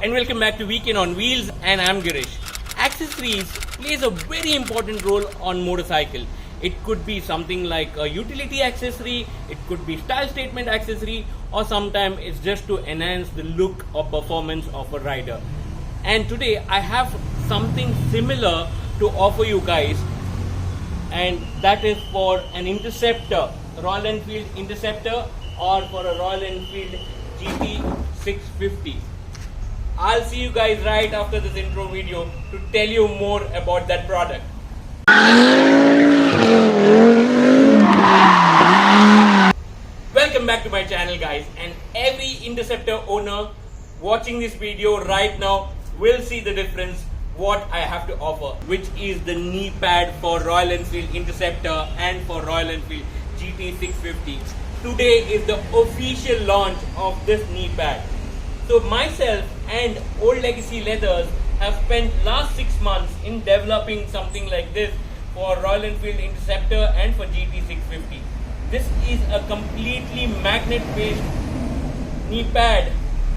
and welcome back to Weekend on Wheels, and I'm Girish. Accessories plays a very important role on motorcycle. It could be something like a utility accessory, it could be style statement accessory, or sometimes it's just to enhance the look or performance of a rider. And today I have something similar to offer you guys, and that is for an Interceptor, Royal Enfield Interceptor, or for a Royal Enfield GT650. I'll see you guys right after this intro video to tell you more about that product. Welcome back to my channel, guys, and every Interceptor owner watching this video right now will see the difference what I have to offer, which is the knee pad for Royal Enfield Interceptor and for Royal Enfield GT650. Today is the official launch of this knee pad. So myself and Old Legacy Leathers have spent last 6 months in developing something like this for Royal Enfield Interceptor and for GT650. This is a completely magnet based knee pad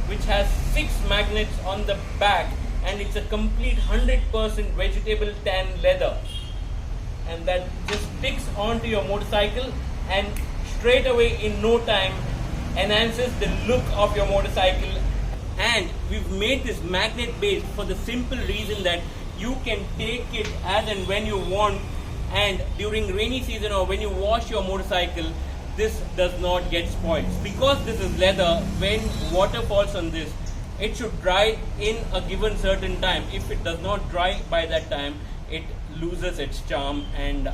which has 6 magnets on the back, and it's a complete 100% vegetable tan leather, and that just sticks onto your motorcycle and straight away in no time enhances the look of your motorcycle. And we've made this magnet based for the simple reason that you can take it as and when you want, and during rainy season or when you wash your motorcycle, this does not get spoiled. Because this is leather, when water falls on this, it should dry in a given certain time. If it does not dry by that time, it loses its charm and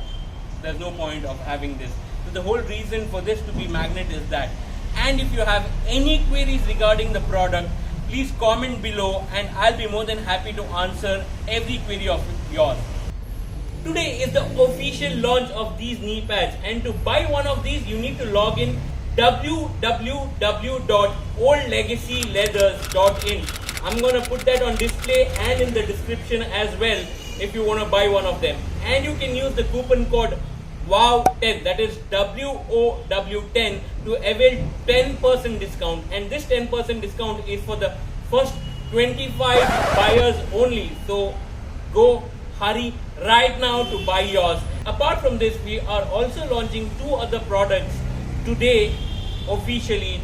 there's no point of having this. So the whole reason for this to be magnet is that. And if you have any queries regarding the product, please comment below and I'll be more than happy to answer every query of yours. Today is the official launch of these knee pads, and to buy one of these you need to log in www.oldlegacyleathers.in. I'm going to put that on display and in the description as well if you want to buy one of them. And you can use the coupon code WOW10, that is WOW10, to avail 10% discount. And this 10% discount is for the first 25 buyers only. So go hurry right now to buy yours. Apart from this, we are also launching 2 other products today officially.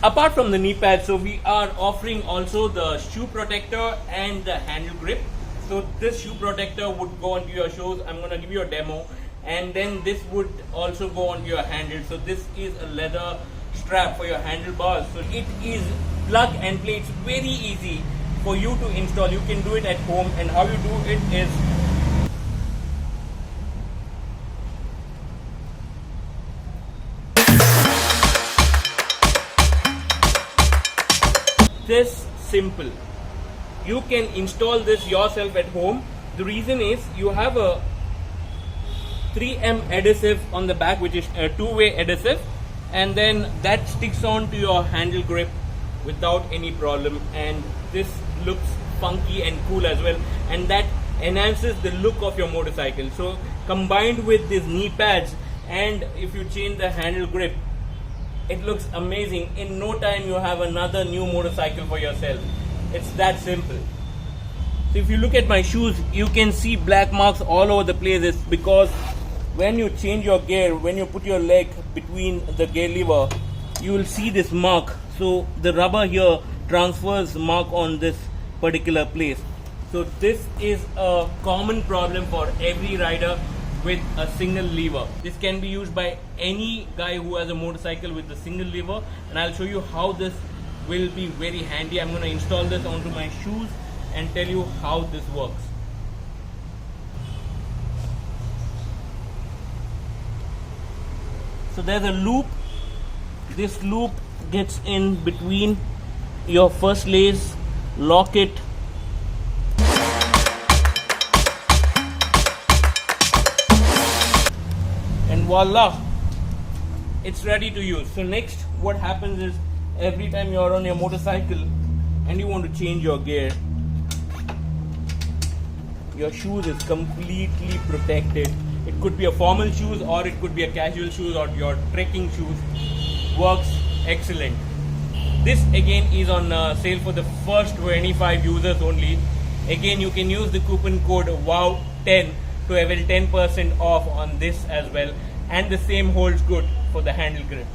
Apart from the knee pad, so we are offering also the shoe protector and the handle grip. So this shoe protector would go onto your shoes. I'm going to give you a demo, and then this would also go onto your handle. So this is a leather strap for your handlebars. So it is plug and play. It's very easy for you to install. You can do it at home, and how you do it is this simple. You can install this yourself at home. The reason is you have a 3M adhesive on the back, which is a 2-way adhesive, and then that sticks on to your handle grip without any problem, and this looks funky and cool as well, and that enhances the look of your motorcycle. So combined with these knee pads, and if you change the handle grip, it looks amazing. In no time you have another new motorcycle for yourself. It's that simple. So if you look at my shoes, you can see black marks all over the place. It's because when you change your gear, when you put your leg between the gear lever, you will see this mark. So the rubber here transfers mark on this particular place. So this is a common problem for every rider with a single lever. This can be used by any guy who has a motorcycle with a single lever, and I'll show you how this will be very handy. I'm going to install this onto my shoes and tell you how this works. So there's a loop. This loop gets in between your first lace, lock it, and voila, it's ready to use. So next what happens is, every time you're on your motorcycle and you want to change your gear, your shoes is completely protected. It could be a formal shoes or it could be a casual shoes or your trekking shoes. Works excellent. This again is on sale for the first 25 users only. Again, you can use the coupon code WOW10 to avail 10% off on this as well, and the same holds good for the handle grip.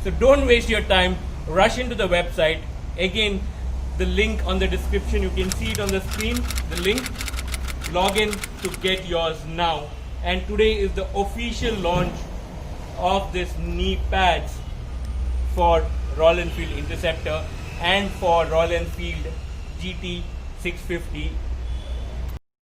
So don't waste your time, rush into the website. Again, the link on the description, you can see it on the screen, the link. Log in to get yours now. And today is the official launch of this knee pads for Royal Enfield Interceptor and for Royal Enfield GT 650